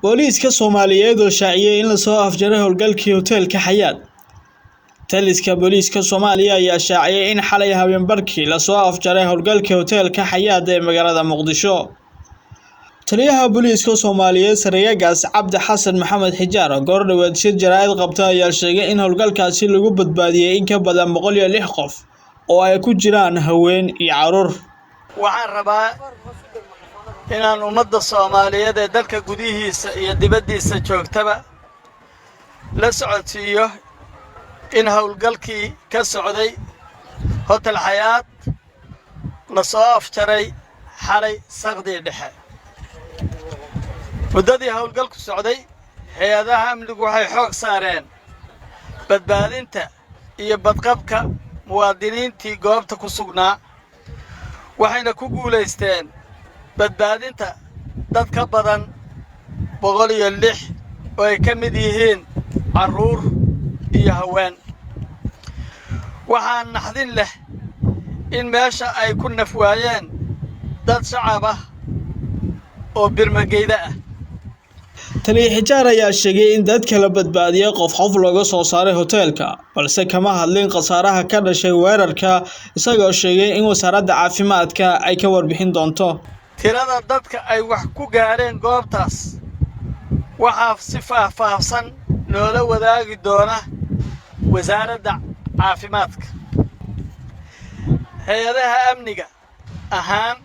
booliiska Soomaaliyeed oo shaaciyay in la soo afjaray howlgalkii hoteelka Xayaat. Taliska booliiska Soomaaliya ayaa shaaciyay in xalay habeenbarkii la soo afjaray howlgalkii hoteelka Xayaat ee magaalada Muqdisho. Taliyaha booliiska Soomaaliyeed Saraakiil Cabdi Xasan Maxamed Xijaar oo goor dhawaad shir jaraa'id qabtay ayaa sheegay in howlgalkaasi lagu badbaadiyay in ka badan 106 qof oo ay ku jiraan haween iyo caruur. waxaan rabaa inaan ummadda Soomaaliyeed ee dalka gudihiisa iyo dibaddiisa joogtaba la socodsiiyo in howlgalkii ka socday Hotel Xayaat la soo afjaray xalay saqdii dhexe. muddadii howlgalku socday hay'adaha amnigu waxay xoog saareen badbaadinta iyo badqabka muwaadiniintii goobta ku sugnaa, waxayna ku guuleysteen badbaadinta dad ka badan 106 oo ay ka mid yihiin caruur iyo haween. waxaan naxdin leh in meesha ay ku nafwaayeen dad shacab ah oo birmageyda ah. Taliya Xijaar ayaa sheegay in dadka la badbaadiyay qof looga soo saaray hoteelka, balse kama hadlin khasaaraha ka dhashay weerarka, isagoo sheegay in wasaaradda caafimaadka ay ka warbixin doonto. tirada dadka ay wax ku gaareen goobtaas waxaa si faahfaahsan loola wadaagi doona wasaaradda caafimaadka. hay'adaha amniga ahaan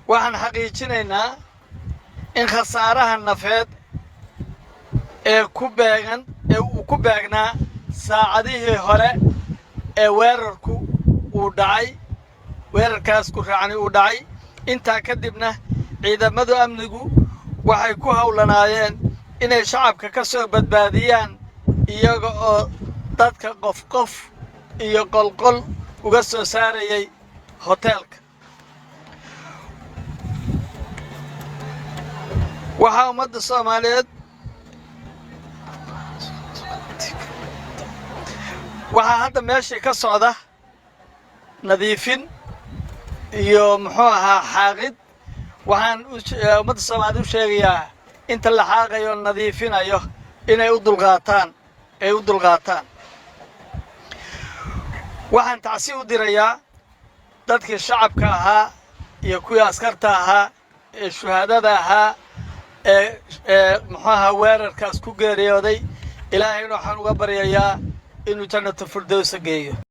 waxaan xaqiijinaynaa in khasaaraha nafeed ee ku beegnaa saacadihii hore ee weerarkaas ku raacnay uu dhacay. intaa kadibna ciidamada amnigu waxay ku howlanaayeen inay shacabka ka soo badbaadiyaan iyaga oo dadka qof iyo qolqol uga soo saarayay hoteelka. waxaa ummadda Soomaaliyeed waxaa hadda meeshii ka socda nadiifin iyo xaaqid. waxaan ummadda Soomaaliyeed u sheegayaa inta la xaaqayo nadiifinayo inay u dulqaataan waxaan tacsi u dirayaa dadkii shacabka ahaa iyo kuwii askarta ahaa ee shuhaadada ahaa ee weerarkaas ku geeriyooday. ilaahayna waxaan uga baryayaa inuu jannatu firdawsa geeyo.